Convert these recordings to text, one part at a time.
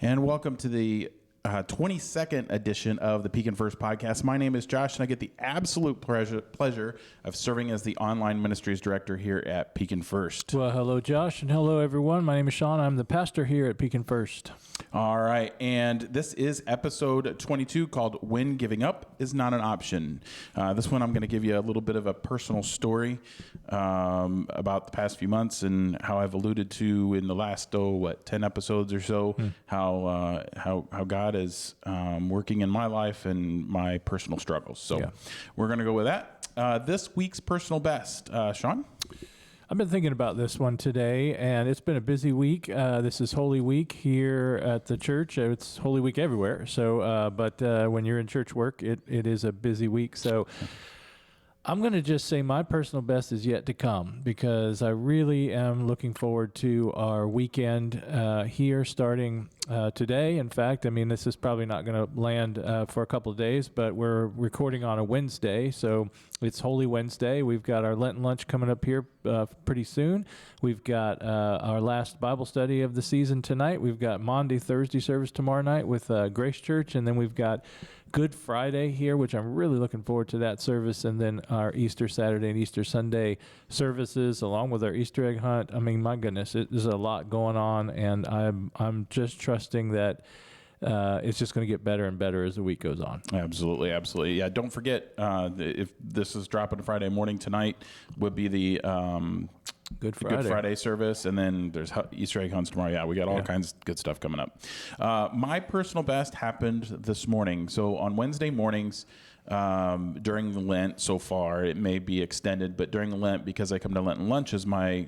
And welcome to the 22nd edition of the Pekin First podcast. My name is Josh, and I get the absolute pleasure of serving as the online ministries director here at Pekin First. Well, hello, Josh, and hello, everyone. My name is Sean. I'm the pastor here at Pekin First. All right, and this is episode 22 called When Giving Up is Not an Option. This one I'm going to give you a little bit of a personal story about the past few months and how I've alluded to in the last, 10 episodes or so, how God is working in my life and my personal struggles. So we're going to go with that. This week's personal best, Sean? I've been thinking about this one today, and it's been a busy week. This is Holy Week here at the church. It's Holy Week everywhere. So, but when you're in church work, it is a busy week. So I'm going to just say my personal best is yet to come, because I really am looking forward to our weekend here starting today. In fact, I mean, this is probably not going to land for a couple of days, but we're recording on a Wednesday, so it's Holy Wednesday. We've got our Lenten lunch coming up here pretty soon. We've got our last Bible study of the season tonight. We've got Maundy, Thursday service tomorrow night with Grace Church, and then we've got Good Friday here, which I'm really looking forward to that service, and then our Easter Saturday and Easter Sunday services, along with our Easter egg hunt. I mean, my goodness, there's a lot going on, and I'm just trusting that it's just going to get better and better as the week goes on. Absolutely. Yeah, don't forget, if this is dropping Friday morning, tonight would be the Good Friday service, and then there's Easter egg hunts tomorrow. Yeah, we got all kinds of good stuff coming up. My personal best happened this morning. So on Wednesday mornings, during the Lent so far, it may be extended, but during the Lent, because I come to Lenten lunches, my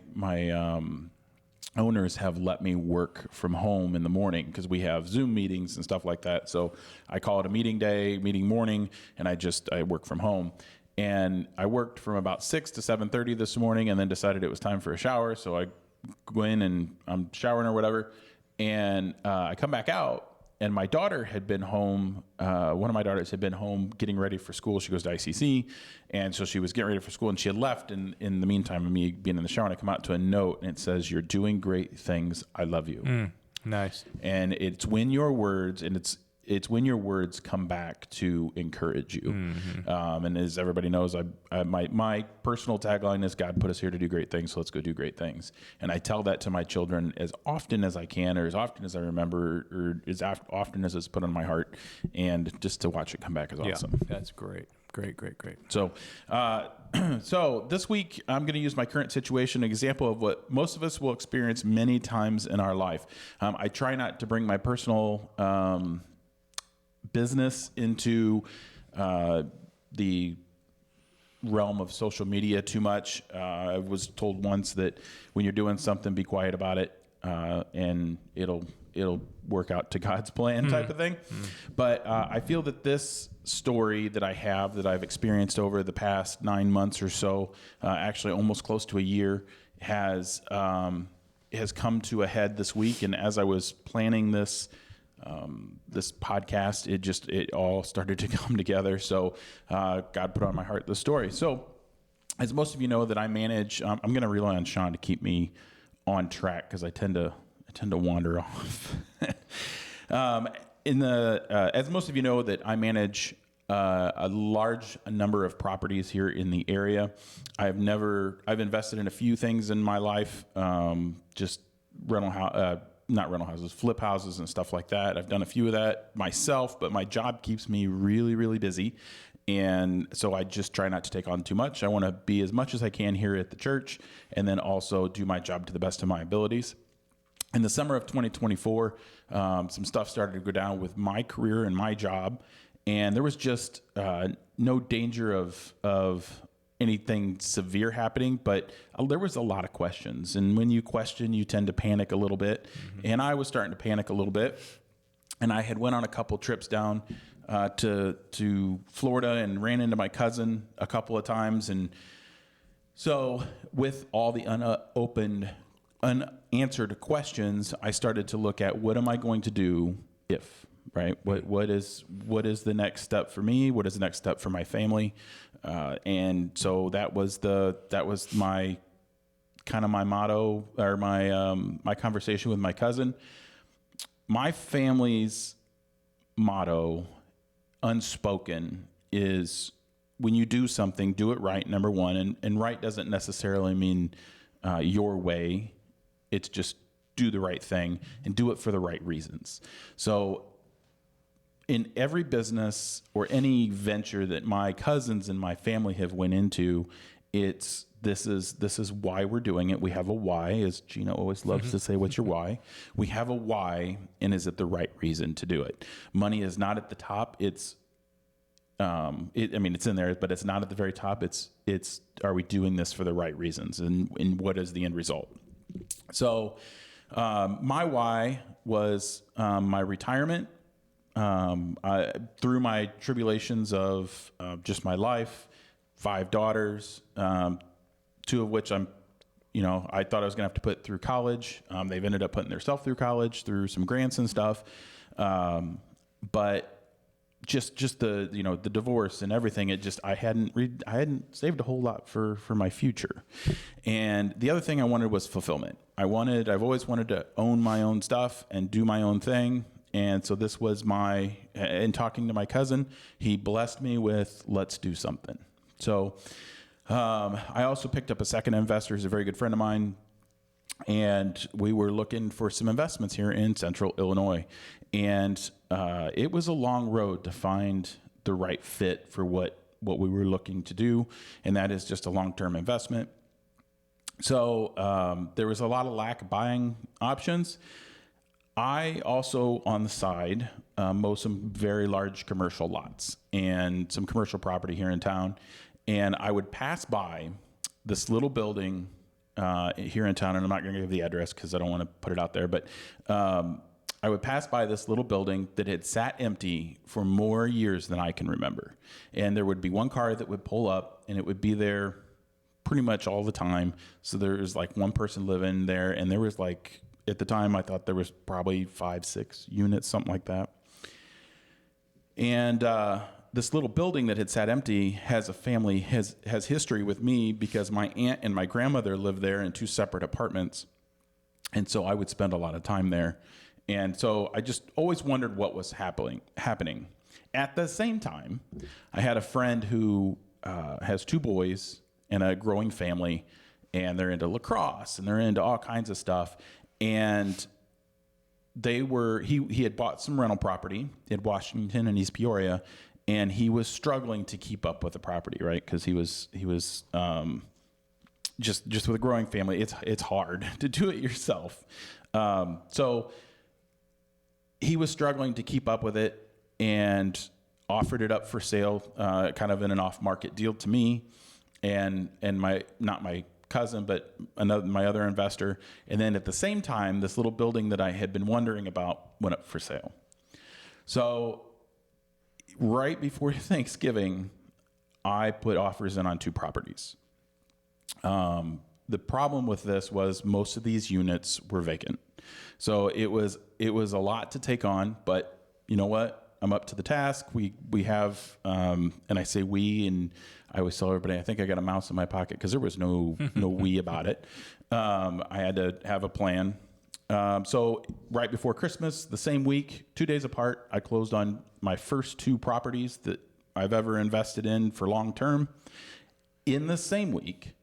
owners have let me work from home in the morning because we have Zoom meetings and stuff like that. So I call it a meeting day, meeting morning, and I work from home. And I worked from about 6 to 7:30 this morning, and then decided it was time for a shower. So I go in and I'm showering or whatever, and I come back out. And my daughter had been home. One of my daughters had been home getting ready for school. She goes to ICC, and so she was getting ready for school, and she had left. And in the meantime, of me being in the shower, and I come out to a note, and it says, "You're doing great things. I love you." Nice. And it's when your words, and it's when your words come back to encourage you. And as everybody knows, my personal tagline is, God put us here to do great things, so let's go do great things. And I tell that to my children as often as I can, or as often as I remember, or as often as it's put on my heart. And just to watch it come back is awesome. Yeah, that's great. Great. So, so this week, I'm going to use my current situation, an example of what most of us will experience many times in our life. I try not to bring my personal business into the realm of social media too much. I was told once that when you're doing something, be quiet about it, and it'll work out to God's plan type of thing. But I feel that this story that I have, that I've experienced over the past 9 months or so, actually almost close to a year, has come to a head this week. And as I was planning this podcast, it all started to come together. So God put on my heart the story. So as most of you know, that I manage, I'm going to rely on Sean to keep me on track, because I tend to wander off. As most of you know, that I manage a large number of properties here in the area. I've invested in a few things in my life, just not rental houses, flip houses and stuff like that. I've done a few of that myself, but my job keeps me really, really busy. And so I just try not to take on too much. I want to be as much as I can here at the church, and then also do my job to the best of my abilities. In the summer of 2024, some stuff started to go down with my career and my job, and there was just no danger of anything severe happening, but there was a lot of questions. And when you question, you tend to panic a little bit. And I was starting to panic a little bit. And I had went on a couple trips down to Florida and ran into my cousin a couple of times. And so with all the unanswered questions, I started to look at, what am I going to do if, right? What is the next step for me? What is the next step for my family? And so that was my kind of my motto, or my conversation with my cousin. my family's motto, unspoken, is when you do something, do it right, number one. And right doesn't necessarily mean your way. It's just do the right thing and do it for the right reasons. So in every business or any venture that my cousins and my family have went into, this is why we're doing it. We have a why, as Gina always loves to say, what's your why? We have a why, and is it the right reason to do it? Money is not at the top. It's in there, but it's not at the very top. It's are we doing this for the right reasons, and what is the end result? So my why was my retirement. Through my tribulations of just my life, 5 daughters, 2 of which I thought I was going to have to put through college. They've ended up putting themselves through college through some grants and stuff. But just the divorce and everything, I hadn't saved a whole lot for my future. And the other thing I wanted was fulfillment. I've always wanted to own my own stuff and do my own thing. And so this was in talking to my cousin, he blessed me with, let's do something. So I also picked up a second investor who's a very good friend of mine. And we were looking for some investments here in central Illinois. And it was a long road to find the right fit for what we were looking to do. And that is just a long-term investment. So there was a lot of lack of buying options. I also, on the side, mow some very large commercial lots and some commercial property here in town. And I would pass by this little building here in town, and I'm not going to give the address because I don't want to put it out there, but I would pass by this little building that had sat empty for more years than I can remember. And there would be one car that would pull up, and it would be there pretty much all the time. So there was like one person living there, and there was like, at the time, I thought there was probably 5-6 units, something like that. And this little building that had sat empty has history with me because my aunt and my grandmother lived there in 2 separate apartments. And so I would spend a lot of time there. And so I just always wondered what was happening. At the same time, I had a friend who has 2 boys and a growing family, and they're into lacrosse and they're into all kinds of stuff. And he had bought some rental property in Washington and East Peoria, and he was struggling to keep up with the property, right? Because he was just with a growing family, it's hard to do it yourself. So he was struggling to keep up with it and offered it up for sale, kind of in an off-market deal to me and not my cousin, but my other investor. And then at the same time, this little building that I had been wondering about went up for sale. So right before Thanksgiving, I put offers in on 2 properties. The problem with this was most of these units were vacant. So it was a lot to take on, but you know what? I'm up to the task. We have, and I say we, and I always tell everybody, I think I got a mouse in my pocket because there was no we about it. I had to have a plan. So right before Christmas, the same week, 2 days apart, I closed on my first 2 properties that I've ever invested in for long term. In the same week,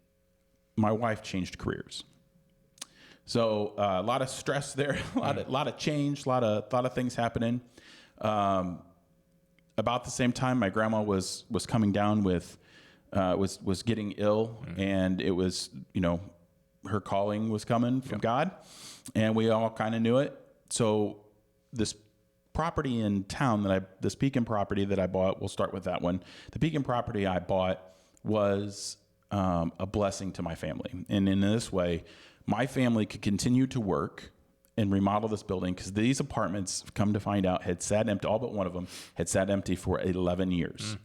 my wife changed careers. So a lot of stress there, a lot of change, a lot of things happening. About the same time, my grandma was coming down with was getting ill, and it was her calling was coming from God, and we all kind of knew it. So this property in town this Pekin property that I bought, we'll start with that one. The Pekin property I bought was a blessing to my family, and in this way, my family could continue to work and remodel this building because these apartments, come to find out, had sat empty. All but one of them had sat empty for 11 years.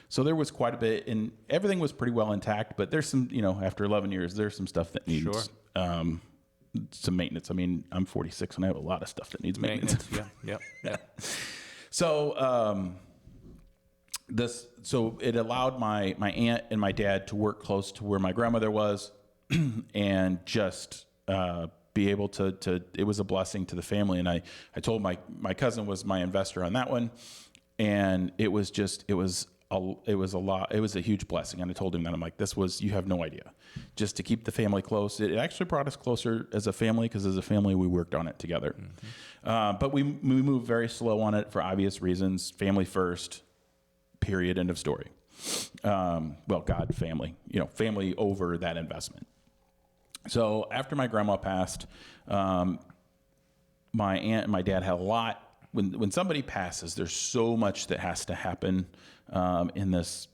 So there was quite a bit, and everything was pretty well intact. But there's some, after 11 years, there's some stuff that needs some maintenance. I mean, I'm 46 and I have a lot of stuff that needs maintenance. Yeah. So so it allowed my aunt and my dad to work close to where my grandmother was, and just be able to it was a blessing to the family. And I told my cousin was my investor on that one. And it was a huge blessing. And I told him that I'm like, you have no idea, just to keep the family close. It actually brought us closer as a family, because as a family, we worked on it together. But we moved very slow on it for obvious reasons. Family first, period, end of story. God, family, family over that investment. So after my grandma passed, my aunt and my dad had a lot. When somebody passes, there's so much that has to happen in this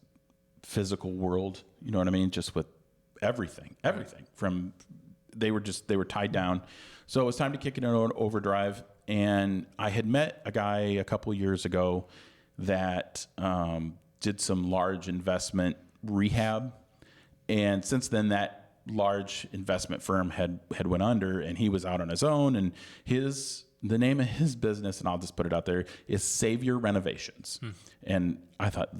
physical world. You know what I mean? Just with everything from they were tied down. So it was time to kick it in overdrive. And I had met a guy a couple years ago that did some large investment rehab. And since then, that large investment firm had went under, and he was out on his own. And the name of his business, and I'll just put it out there, is Savior Renovations. And I thought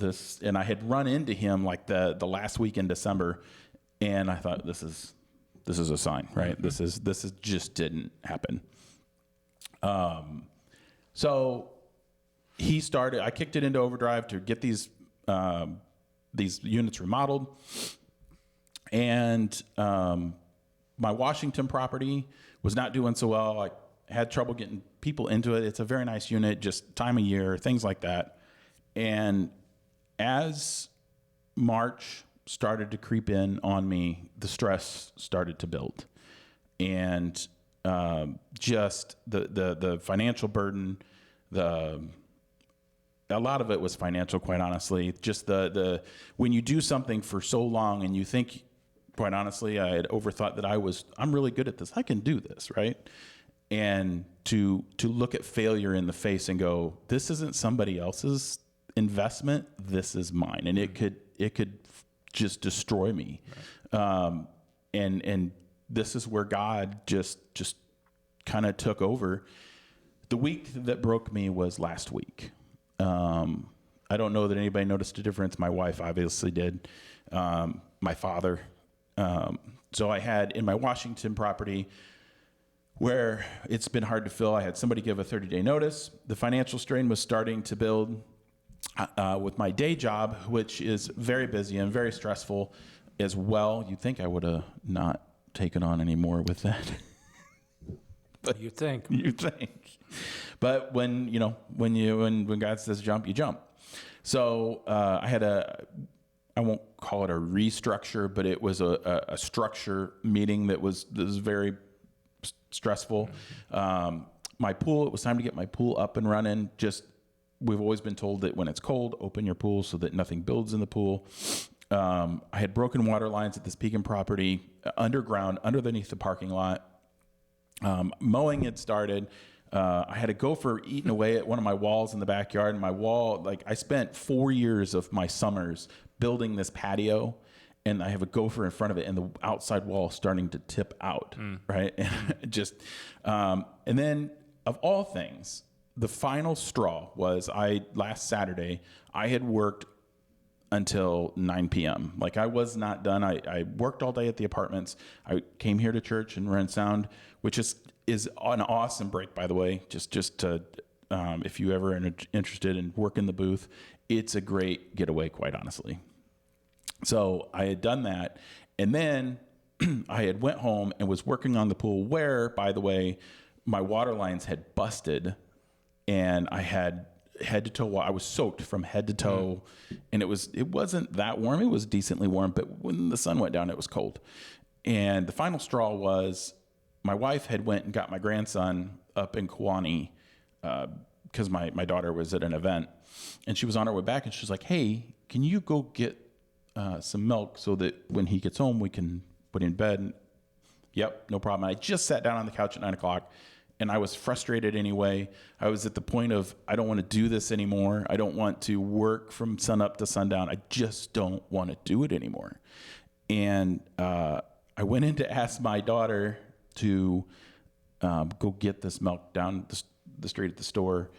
and I had run into him like the last week in December, and I thought this is a sign, right? This is just didn't happen. So I kicked it into overdrive to get these units remodeled. And my Washington property was not doing so well. I had trouble getting people into it. It's a very nice unit, just time of year, things like that. And as March started to creep in on me, the stress started to build. And just the financial burden, a lot of it was financial, quite honestly. Just when you do something for so long and you think, quite honestly, I had overthought that I'm really good at this. I can do this, right? And to look at failure in the face and go, this isn't somebody else's investment, this is mine, and it could just destroy me. Right. And this is where God just kind of took over. The week that broke me was last week. I don't know that anybody noticed a difference. My wife obviously did. My father. So I had in my Washington property, where it's been hard to fill, I had somebody give a 30-day notice. The financial strain was starting to build with my day job, which is very busy and very stressful as well. You'd think I would have not taken on any more with that. But you think. But when God says jump, you jump. So I had I won't call it a restructure, but it was a structure meeting that was very stressful. My pool, it was time to get my pool up and running. We've always been told that when it's cold, open your pool so that nothing builds in the pool. I had broken water lines at this Pekin property underground, underneath the parking lot. Mowing had started. I had a gopher eating away at one of my walls in the backyard. And my wall, I spent 4 years of my summers building this patio, and I have a gopher in front of it, and the outside wall is starting to tip out, right? And then, of all things, the final straw was last Saturday, I had worked until 9 p.m. I was not done. I worked all day at the apartments. I came here to church in Ren Sound, which is an awesome break, by the way, just to, if you ever are interested in working the booth, it's a great getaway, quite honestly. So I had done that, and then I had went home and was working on the pool where, by the way, my water lines had busted, and I had head to toe. I was soaked from head to toe, and it wasn't that warm. It was decently warm, but when the sun went down, it was cold. And the final straw was my wife had went and got my grandson up in Kewanee because my daughter was at an event, and she was on her way back, and she's like, "Hey, can you go get some milk so that when he gets home, we can put him in bed?" And, yep, no problem. I just sat down on the couch at 9 o'clock, and I was frustrated anyway. I was at the point of, I don't want to do this anymore. I don't want to work from sun up to sundown. I just don't want to do it anymore. And I went in to ask my daughter to go get this milk down the street at the store.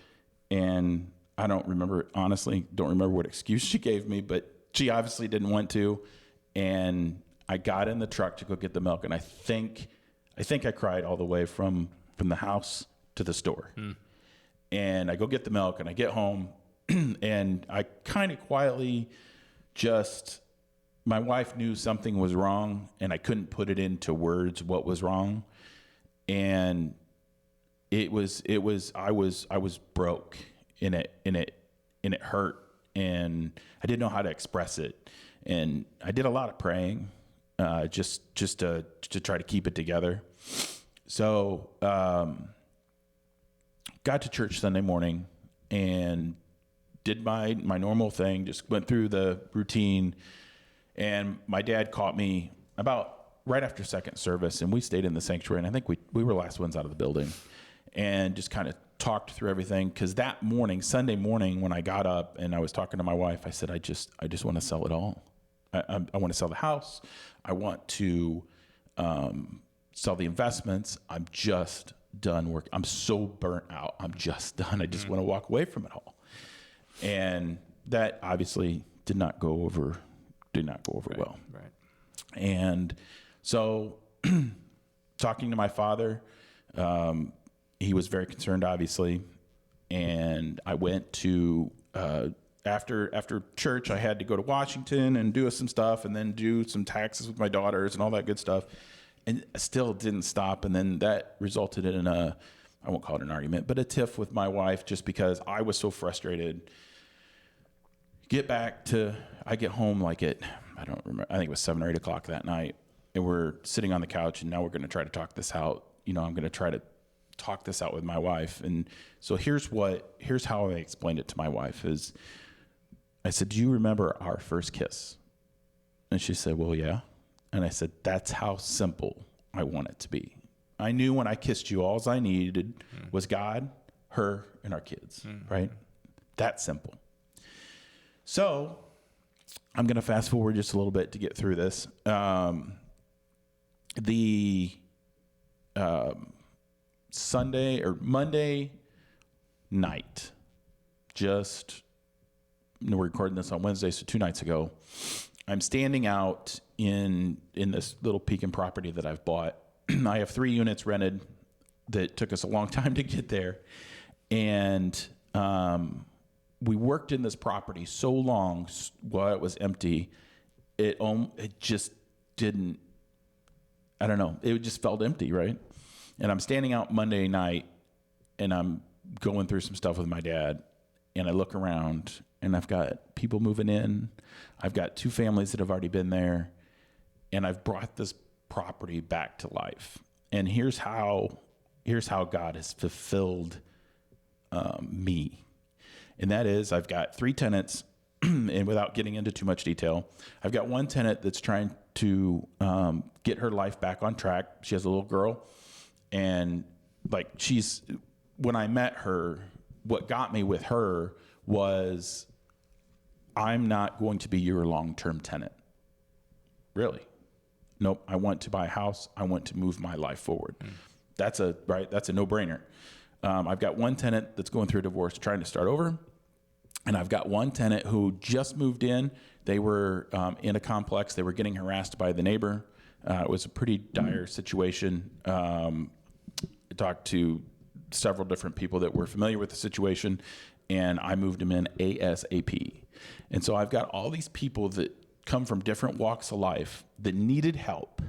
And I don't remember what excuse she gave me, but she obviously didn't want to. And I got in the truck to go get the milk. And I think I think I cried all the way from the house to the store. And I go get the milk, and I get home, and I kind of quietly my wife knew something was wrong, and I couldn't put it into words what was wrong. And I was broke, and it hurt, and I didn't know how to express it. And I did a lot of praying, just to try to keep it together. So, got to church Sunday morning and did my normal thing, just went through the routine. And my dad caught me about right after second service, and we stayed in the sanctuary. And I think we were last ones out of the building, and just kind of talked through everything. Because that morning, Sunday morning, when I got up and I was talking to my wife, I said, I just want to sell it all. I want to sell the house. I want to sell the investments. I'm just done work. I'm so burnt out. I'm just done. I just want to walk away from it all. And that obviously did not go over well. Right. And so talking to my father, he was very concerned, obviously. And I went to, after church, I had to go to Washington and do some stuff, and then do some taxes with my daughters and all that good stuff. And I still didn't stop. And then that resulted in I won't call it an argument, but a tiff with my wife, just because I was so frustrated. I get home like I don't remember, I think it was 7 or 8 o'clock that night. And we're sitting on the couch, and now we're going to try to talk this out. I'm going to try to talk this out with my wife. And so here's how I explained it to my wife is, I said, do you remember our first kiss? And she said, well, yeah. And I said, that's how simple I want it to be. I knew when I kissed you, all I needed was God, her, and our kids, right? That simple. So I'm going to fast forward just a little bit to get through this. The Monday night, we're recording this on Wednesday, so 2 nights ago, I'm standing out in this little Pekin property that I've bought. I have 3 units rented that took us a long time to get there. And we worked in this property so long while it was empty, it just didn't, I don't know, it just felt empty, right? And I'm standing out Monday night, and I'm going through some stuff with my dad, and I look around, and I've got people moving in. I've got 2 families that have already been there, and I've brought this property back to life. And here's how God has fulfilled me. And that is, I've got 3 tenants, and without getting into too much detail, I've got 1 tenant that's trying to get her life back on track. She has a little girl, and when I met her, what got me with her was, I'm not going to be your long-term tenant. Really? Nope. I want to buy a house. I want to move my life forward. That's a no-brainer. I've got 1 tenant that's going through a divorce, trying to start over. And I've got 1 tenant who just moved in. They were in a complex. They were getting harassed by the neighbor. It was a pretty dire situation. I talked to several different people that were familiar with the situation, and I moved them in ASAP. And so I've got all these people that come from different walks of life that needed help,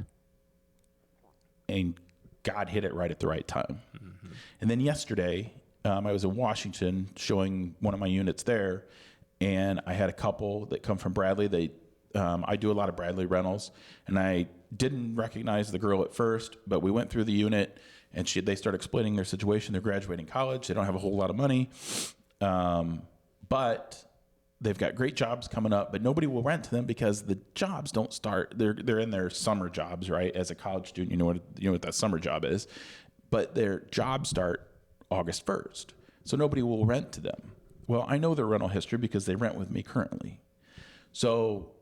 and God hit it right at the right time. Mm-hmm. And then yesterday, I was in Washington showing one of my units there, and I had a couple that come from Bradley. I do a lot of Bradley rentals, and I didn't recognize the girl at first, but we went through the unit, and they started explaining their situation. They're graduating college. They don't have a whole lot of money, but they've got great jobs coming up, but nobody will rent to them because the jobs don't start. They're in their summer jobs, right? As a college student, you know what that summer job is, but their jobs start August 1st. So nobody will rent to them. Well, I know their rental history because they rent with me currently. So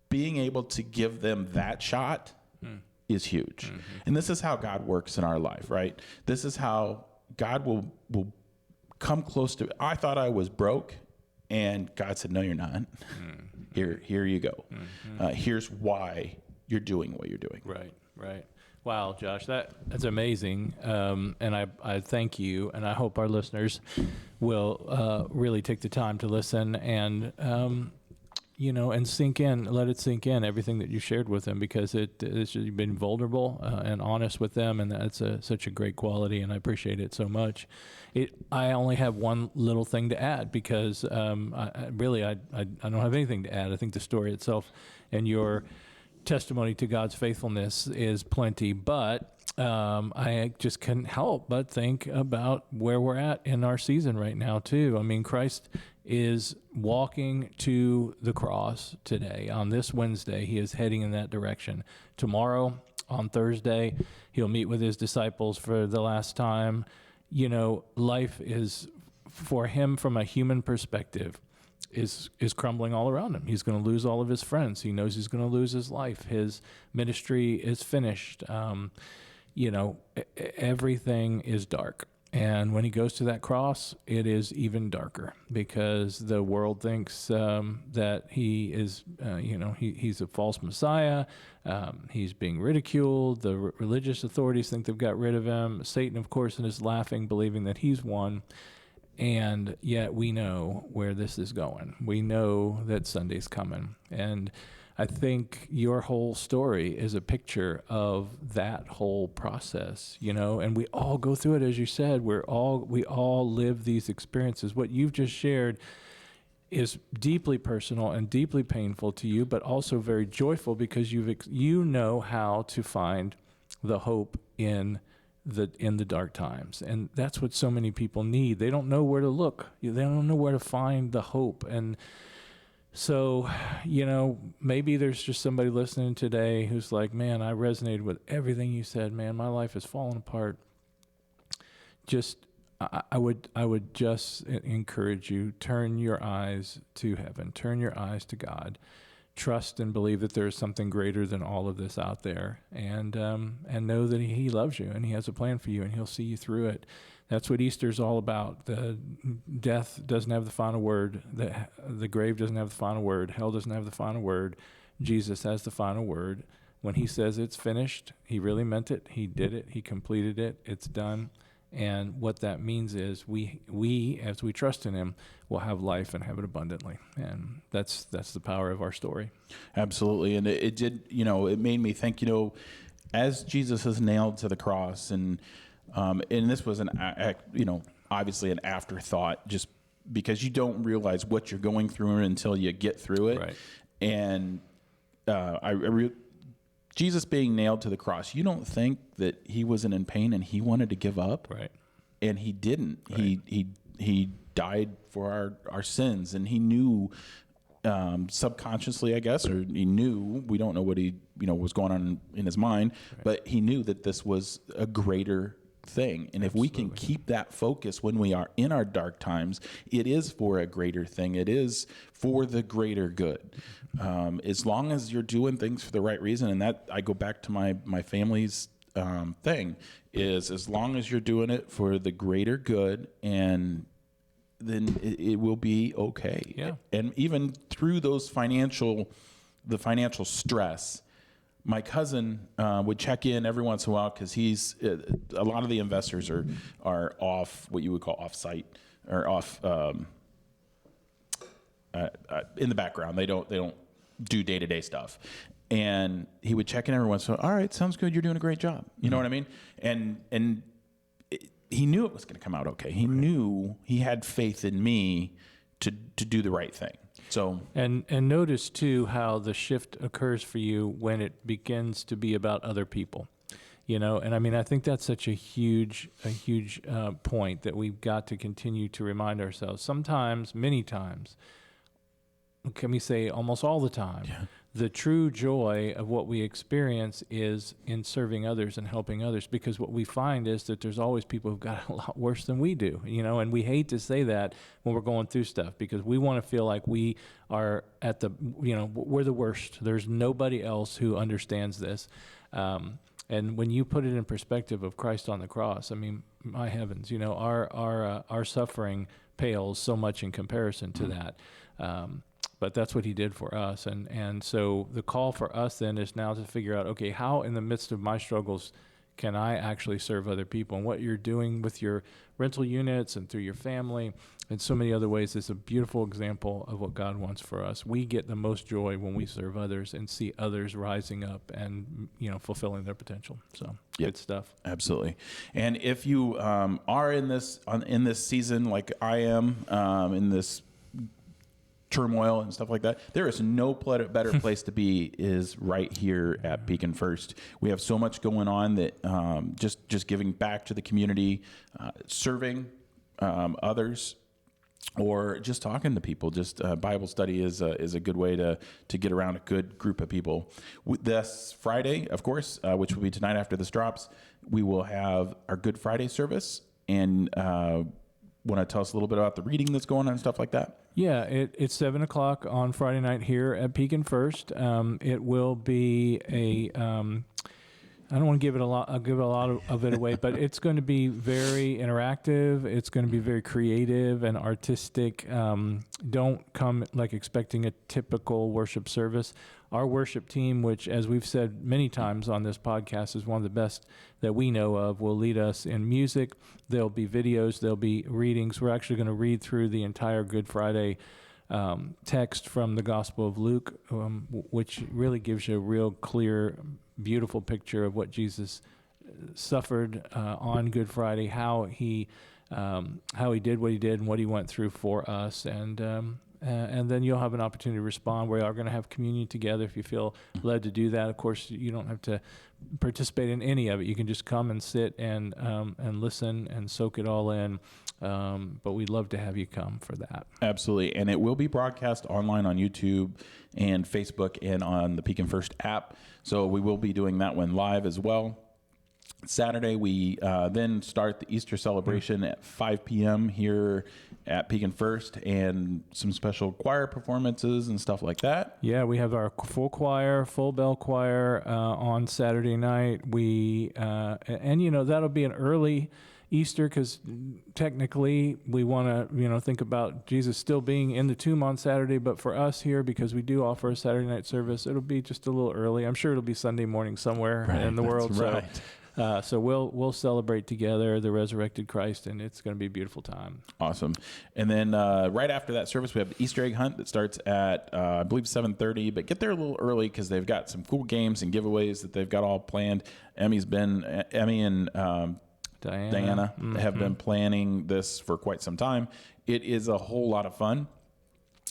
being able to give them that shot is huge. Mm-hmm. And this is how God works in our life, right? This is how God will come close to. I thought I was broke, and God said, no, you're not. Mm-hmm. Here you go. Mm-hmm. Here's why you're doing what you're doing. Right. Wow, Josh, that's amazing. And I thank you, and I hope our listeners will really take the time to listen and, and sink in, let it sink in, everything that you shared with them, because you've been vulnerable and honest with them, and that's such a great quality, and I appreciate it so much. I only have one little thing to add, because I don't have anything to add. I think the story itself and your testimony to God's faithfulness is plenty, but I just couldn't help but think about where we're at in our season right now too. I mean, Christ is walking to the cross today. On this Wednesday, he is heading in that direction. Tomorrow, on Thursday, he'll meet with his disciples for the last time. Life is, for him, from a human perspective, is crumbling all around him. He's going to lose all of his friends. He knows he's going to lose his life. His ministry is finished. Everything is dark. And when he goes to that cross, it is even darker, because the world thinks that he is, he's a false Messiah. He's being ridiculed. The religious authorities think they've got rid of him. Satan, of course, is laughing, believing that he's won. And yet we know where this is going. We know that Sunday's coming. And I think your whole story is a picture of that whole process, and we all go through it. As you said, we all live these experiences. What you've just shared is deeply personal and deeply painful to you, but also very joyful, because you know how to find the hope in the dark times. And that's what so many people need. They don't know where to look. They don't know where to find the hope. And so, maybe there's just somebody listening today who's like, man, I resonated with everything you said, man. My life has fallen apart. I would just encourage you, turn your eyes to heaven, turn your eyes to God. Trust and believe that there is something greater than all of this out there, and know that he loves you, and he has a plan for you, and he'll see you through it. That's what Easter's all about. The death doesn't have the final word. The grave doesn't have the final word. Hell doesn't have the final word. Jesus has the final word. When he says it's finished, he really meant it. He did it. He completed it. It's done. And what that means is we, as we trust in him, will have life and have it abundantly. And that's the power of our story. Absolutely. And it did, it made me think, as Jesus is nailed to the cross, and this was obviously an afterthought, just because you don't realize what you're going through until you get through it. Right. And Jesus being nailed to the cross, you don't think that he wasn't in pain and he wanted to give up. Right. And he didn't. Right. He died for our sins, and he knew, subconsciously, I guess, or he knew, we don't know what he, was going on in his mind, right, but he knew that this was a greater thing. And if we can keep that focus when we are in our dark times, it is for a greater thing. It is for the greater good. As long as you're doing things for the right reason, and that I go back to my family's thing, is as long as you're doing it for the greater good, and then it will be okay. Yeah. And even through the financial stress, my cousin would check in every once in a while, because he's a lot of the investors are off, what you would call off-site, or off in the background. They don't do day-to-day stuff. And he would check in every once in a while. All right, sounds good. You're doing a great job. You know what I mean? And he knew it was going to come out okay. He knew, he had faith in me to do the right thing. So and notice too how the shift occurs for you when it begins to be about other people, And I mean, I think that's such a huge point that we've got to continue to remind ourselves. Sometimes, many times, can we say almost all the time, yeah, the true joy of what we experience is in serving others and helping others, because what we find is that there's always people who've got it a lot worse than we do, and we hate to say that when we're going through stuff, because we want to feel like we are at the, we're the worst. There's nobody else who understands this. And when you put it in perspective of Christ on the cross, I mean, my heavens, our suffering pales so much in comparison to that. but that's what he did for us. And so the call for us then is now to figure out, okay, how in the midst of my struggles can I actually serve other people? And what you're doing with your rental units and through your family and so many other ways is a beautiful example of what God wants for us. We get the most joy when we serve others and see others rising up and, fulfilling their potential. So good stuff. Absolutely. And if you are in this season like I am, in this turmoil and stuff like that, there is no better place to be is right here at Pekin First. We have so much going on that just giving back to the community, serving others, or just talking to people. Just Bible study is a good way to get around a good group of people. This Friday, of course, which will be tonight after this drops, we will have our Good Friday service. And want to tell us a little bit about the reading that's going on and stuff like that? Yeah, it's 7:00 on Friday night here at Pekin First. It will be I don't want to give it a lot. I'll give a lot of it away, but it's going to be very interactive. It's going to be very creative and artistic. Don't come expecting a typical worship service. Our worship team, which, as we've said many times on this podcast, is one of the best that we know of, will lead us in music. There'll be videos. There'll be readings. We're actually going to read through the entire Good Friday text from the Gospel of Luke, which really gives you a real clear, beautiful picture of what Jesus suffered on Good Friday, how he did what he did and what he went through for us. And then you'll have an opportunity to respond. We are going to have communion together if you feel led to do that. Of course, you don't have to participate in any of it. You can just come and sit and listen and soak it all in. But we'd love to have you come for that. Absolutely. And it will be broadcast online on YouTube and Facebook and on the Pekin First app. So we will be doing that one live as well. Saturday, we then start the Easter celebration at 5 p.m. here at Pekin First, and some special choir performances and stuff like that. Yeah, we have our full choir, full bell choir on Saturday night. That'll be an early Easter because technically we want to, think about Jesus still being in the tomb on Saturday. But for us here, because we do offer a Saturday night service, it'll be just a little early. I'm sure it'll be Sunday morning somewhere in the world. Right. So we'll celebrate together the resurrected Christ, and it's going to be a beautiful time. Awesome. And then right after that service, we have the Easter egg hunt that starts at, I believe, 7:30. But get there a little early because they've got some cool games and giveaways that they've got all planned. Emmy and Diana have been planning this for quite some time. It is a whole lot of fun.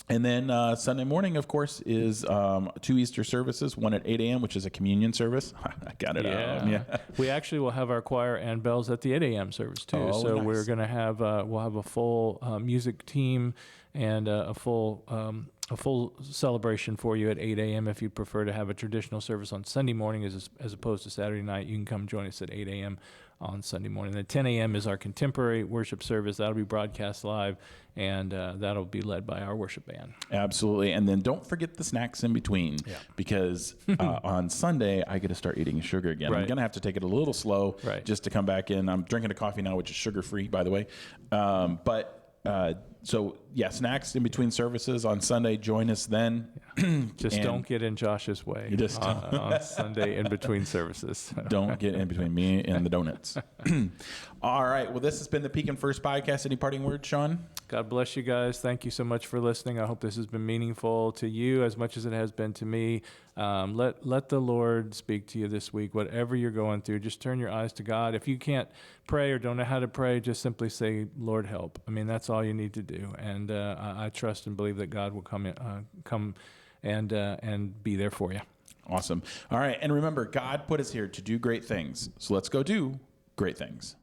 And then Sunday morning, of course, is 2 Easter services, one at 8 a.m., which is a communion service. I got it out. Yeah. We actually will have our choir and bells at the 8 a.m. service, too. So nice. We're going to have, we'll have a full music team and a full celebration for you at 8 a.m. If you prefer to have a traditional service on Sunday morning as opposed to Saturday night, you can come join us at 8 a.m. on Sunday morning. Then 10 a.m. is our contemporary worship service. That'll be broadcast live, and that'll be led by our worship band. Absolutely. And then don't forget the snacks in between, because on Sunday, I get to start eating sugar again. Right. I'm going to have to take it a little slow just to come back in. I'm drinking a coffee now, which is sugar-free, by the way. So snacks in between services on Sunday. Join us then. Just don't get in Josh's way on Sunday in between services. Don't get in between me and the donuts. All right. Well, this has been the Pekin First podcast. Any parting words, Sean? God bless you guys. Thank you so much for listening. I hope this has been meaningful to you as much as it has been to me. Let the Lord speak to you this week. Whatever you're going through, just turn your eyes to God. If you can't pray or don't know how to pray, just simply say, Lord, help. I mean, that's all you need to do. And I trust and believe that God will come and be there for you. Awesome. All right. And remember, God put us here to do great things. So let's go do great things.